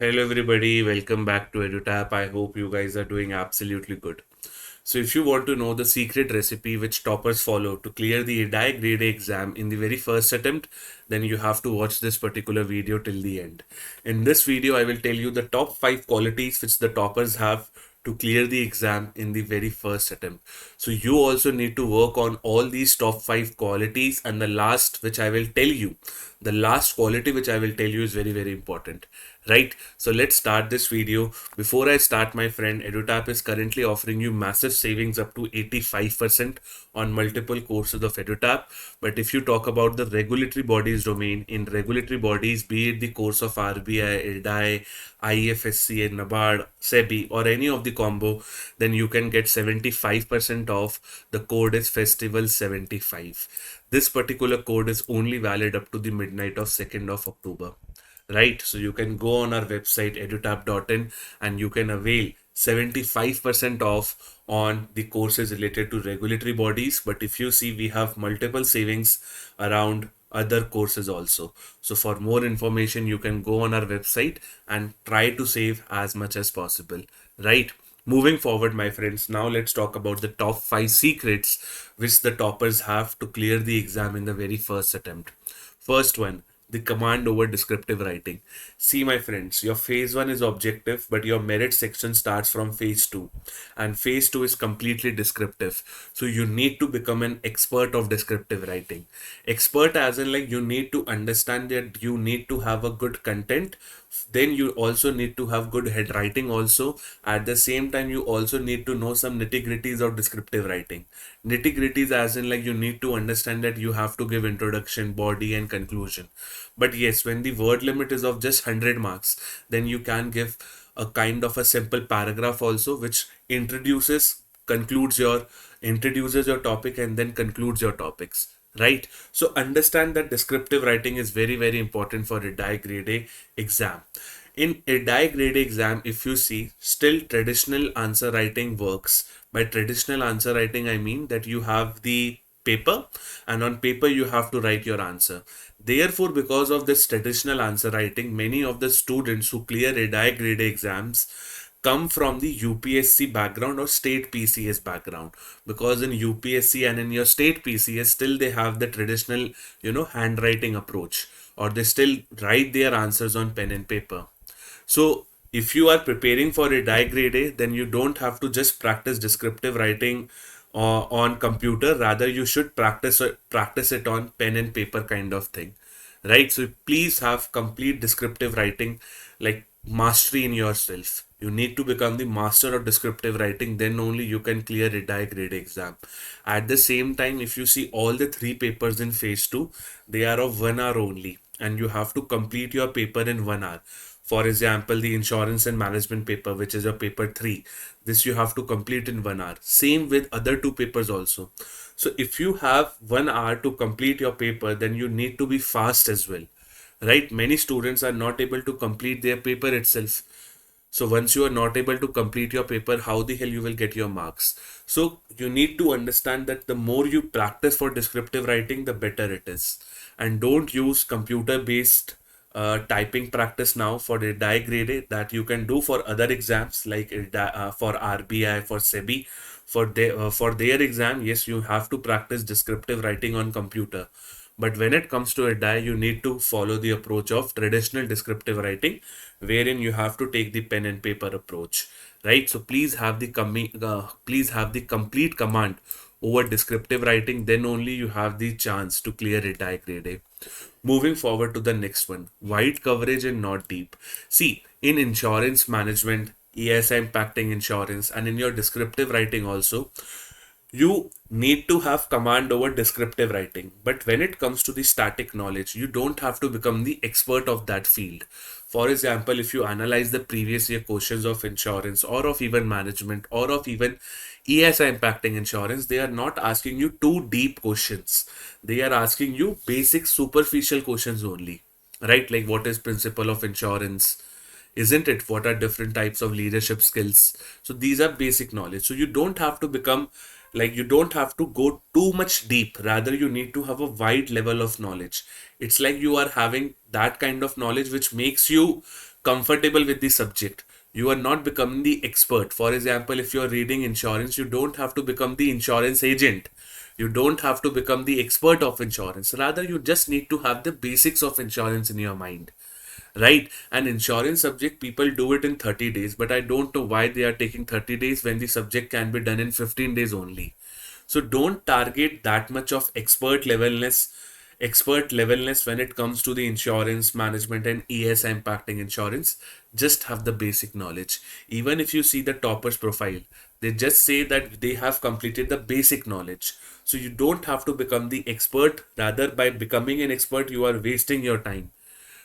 Hello everybody, welcome back to Edutap. I hope you guys are doing absolutely good. So if you want to know the secret recipe which toppers follow to clear the IRDAI Grade A exam in the very first attempt, then you have to watch this particular video till the end. In this video, I will tell you the top 5 qualities which the toppers have to clear the exam in the very first attempt. So you also need to work on all these top 5 qualities, and the last which I will tell you, the last quality which I will tell you is very important, right? So let's start this video. Before I start, my friend, Edutap is currently offering you massive savings up to 85% on multiple courses of Edutap. But if you talk about the regulatory bodies domain, in regulatory bodies, be it the course of RBI, IRDAI, IFSC, NABARD, SEBI, or any of the combo, then you can get 75% off. The code is Festival75. This particular code is only valid up to the midnight of 2nd of October. Right, so you can go on our website edutap.in and you can avail 75% off on the courses related to regulatory bodies. But if you see, we have multiple savings around other courses also. So for more information, you can go on our website and try to save as much as possible, right? Moving forward, my friends, now let's talk about the top 5 secrets which the toppers have to clear the exam in the very first attempt. First one, the command over descriptive writing. See, my friends, your phase 1 is objective, but your merit section starts from phase 2, and phase 2 is completely descriptive. So you need to become an expert of descriptive writing. Expert as in, like, you need to understand that you need to have a good content. Then you also need to have good head writing also. At the same time, you also need to know some nitty gritties of descriptive writing. Nitty gritties as in, like, you need to understand that you have to give introduction, body, and conclusion. But yes, when the word limit is of just 100 marks, then you can give a kind of a simple paragraph also, which introduces your topic and then concludes your topics, right? So understand that descriptive writing is very important for IRDAI Grade A exam. In IRDAI Grade A exam, if you see, still traditional answer writing works. By traditional answer writing, I mean that you have the paper, and on paper you have to write your answer. Therefore, because of this traditional answer writing, many of the students who clear IRDAI Grade A exams come from the UPSC background or state PCS background, because in UPSC and in your state PCS still they have the traditional handwriting approach, or they still write their answers on pen and paper. So if you are preparing for IRDAI Grade A, then you don't have to just practice descriptive writing on computer. Rather, you should practice it on pen and paper kind of thing, right? So please have complete descriptive writing, like mastery in yourself. You need to become the master of descriptive writing, then only you can clear IRDAI Grade exam. At the same time, if you see all the 3 papers in phase 2, they are of 1 hour only, and you have to complete your paper in 1 hour. For example, the insurance and management paper, which is your paper 3, this you have to complete in 1 hour. Same with other 2 papers also. So if you have 1 hour to complete your paper, then you need to be fast as well, right? Many students are not able to complete their paper itself. So once you are not able to complete your paper, how the hell you will get your marks? So you need to understand that the more you practice for descriptive writing, the better it is. And don't use computer based typing practice now for the IRDAI Grade A, that you can do for other exams like for RBI, for SEBI. For their exam, yes, you have to practice descriptive writing on computer. But when it comes to IRDAI, you need to follow the approach of traditional descriptive writing, wherein you have to take the pen and paper approach, right? So please have the complete command over descriptive writing. Then only you have the chance to clear IRDAI Grade A. Moving forward to the next one, wide coverage and not deep. See, in insurance management, ESI impacting insurance, and in your descriptive writing also, you need to have command over descriptive writing. But when it comes to the static knowledge, you don't have to become the expert of that field. For example, if you analyze the previous year questions of insurance, or of even management, or of even ESI impacting insurance, they are not asking you too deep questions. They are asking you basic superficial questions only, right? Like, what is principle of insurance? Isn't it? What are different types of leadership skills? So these are basic knowledge. So you don't have to become, like, you don't have to go too much deep. Rather, you need to have a wide level of knowledge. It's like you are having that kind of knowledge which makes you comfortable with the subject. You are not becoming the expert. For example, if you are reading insurance, you don't have to become the insurance agent. You don't have to become the expert of insurance. Rather, you just need to have the basics of insurance in your mind. Right? An insurance subject, people do it in 30 days, but I don't know why they are taking 30 days when the subject can be done in 15 days only. So don't target that much of expert levelness when it comes to the insurance management and ES impacting insurance. Just have the basic knowledge. Even if you see the toppers profile, they just say that they have completed the basic knowledge. So you don't have to become the expert. Rather, by becoming an expert, you are wasting your time.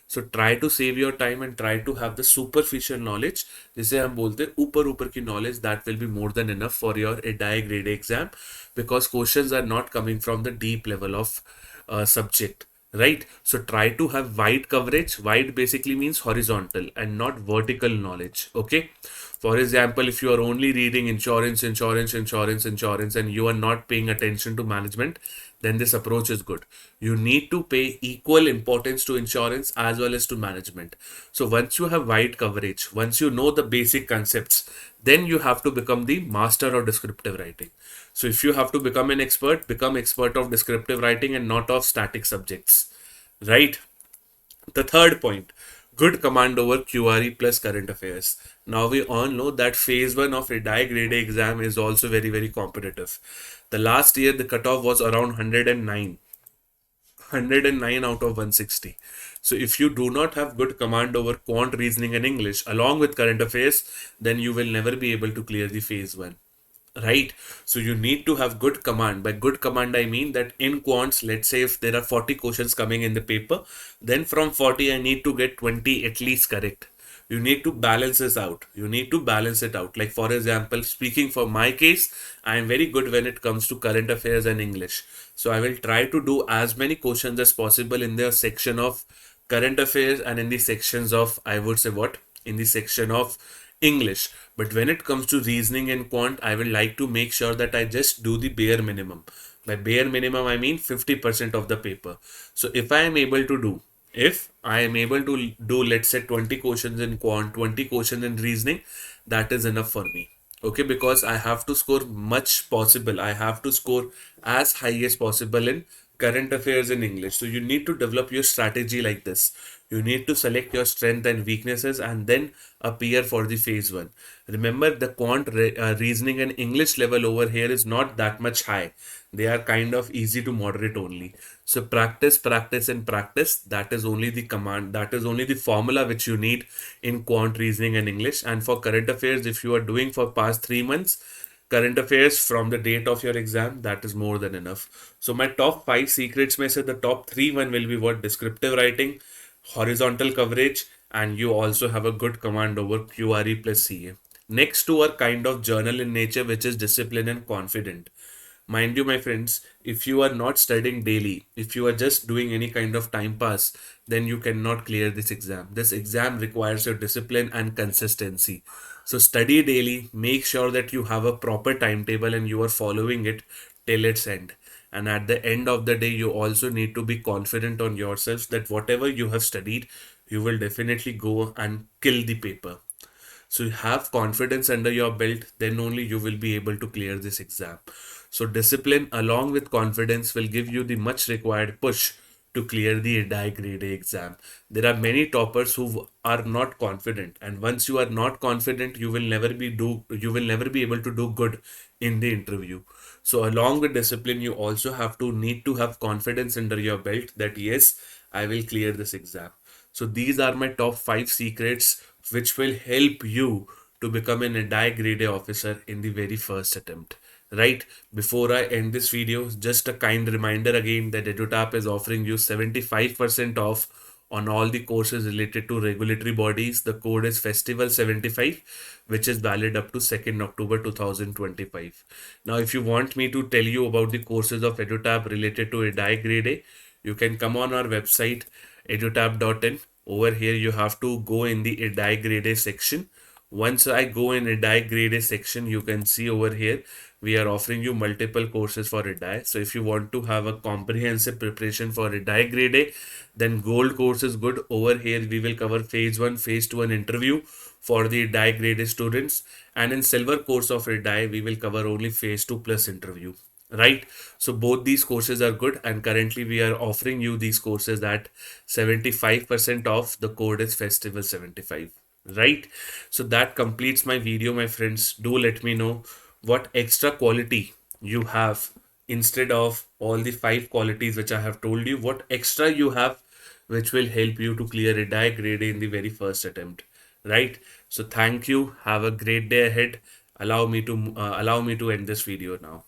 So try to save your time and try to have the superficial knowledge, जिसे हम बोलते हैं ऊपर ऊपर की knowledge. That will be more than enough for your IRDAI grade A exam, because questions are not coming from the deep level of subject, right? So try to have wide coverage. Wide basically means horizontal and not vertical knowledge. Okay, for example, if you are only reading insurance, and you are not paying attention to management, then this approach is good. You need to pay equal importance to insurance as well as to management. So once you have wide coverage, once you know the basic concepts, then you have to become the master of descriptive writing. So if you have to become an expert, become expert of descriptive writing and not of static subjects, right? The third point, good command over QRE plus current affairs. Now we all know that phase 1 of IRDAI grade A exam is also very, very competitive. The last year the cutoff was around 109 out of 160. So if you do not have good command over quant, reasoning and English along with current affairs, then you will never be able to clear the phase 1. Right? So you need to have good command. By good command, I mean that in quants, let's say if there are 40 questions coming in the paper, then from 40, I need to get 20 at least correct. You need to balance this out. You need to balance it out. Like, for example, speaking for my case, I am very good when it comes to current affairs and English. So I will try to do as many questions as possible in the section of current affairs and in the sections of, I would say, what? In the section of English. But when it comes to reasoning and quant, I will like to make sure that I just do the bare minimum. By bare minimum, I mean 50% of the paper. So if I am able to do, let's say 20 questions in quant, 20 questions in reasoning, that is enough for me. Okay, because I have to score much possible. I have to score as high as possible in current affairs in English. So you need to develop your strategy like this. You need to select your strength and weaknesses and then appear for the phase 1. Remember, the quant, reasoning and English level over here is not that much high. They are kind of easy to moderate only. So practice, practice and practice. That is only the command. That is only the formula which you need in quant, reasoning and English. And for current affairs, if you are doing for past 3 months, current affairs from the date of your exam, that is more than enough. So my top 5 secrets may say the top 3 one will be what? Descriptive writing, horizontal coverage, and you also have a good command over QRE plus CA. Next two are kind of journal in nature, which is discipline and confident. Mind you, my friends, if you are not studying daily, if you are just doing any kind of time pass, then you cannot clear this exam. This exam requires your discipline and consistency. So study daily, make sure that you have a proper timetable and you are following it till its end. And at the end of the day, you also need to be confident on yourself that whatever you have studied, you will definitely go and kill the paper. So you have confidence under your belt, then only you will be able to clear this exam. So discipline along with confidence will give you the much required push to clear the IRDAI grade A exam. There are many toppers who are not confident, and once you are not confident, you will never be able to do good in the interview. So along with discipline, you also need to have confidence under your belt that yes, I will clear this exam. So these are my top 5 secrets which will help you to become an IRDAI grade A officer in the very first attempt. Right? Before I end this video, just a kind reminder again that Edutap is offering you 75% off on all the courses related to regulatory bodies. The code is Festival75, which is valid up to 2nd October 2025. Now, if you want me to tell you about the courses of Edutap related to IRDAI grade A, you can come on our website edutap.in. Over here, you have to go in the IRDAI grade A section. Once I go in IRDAI Grade A section, you can see over here, we are offering you multiple courses for IRDAI. So if you want to have a comprehensive preparation for IRDAI Grade A, then gold course is good. Over here, we will cover phase 1, phase 2 and interview for the IRDAI Grade A students. And in silver course of IRDAI, we will cover only phase 2 plus interview. Right, so both these courses are good, and currently we are offering you these courses at 75% off. The code is festival 75. Right, so that completes my video, my friends. Do let me know what extra quality you have instead of all the 5 qualities which I have told you. What extra you have which will help you to clear IRDAI grade A in the very first attempt. Right, so thank you, have a great day ahead. Allow me to end this video now.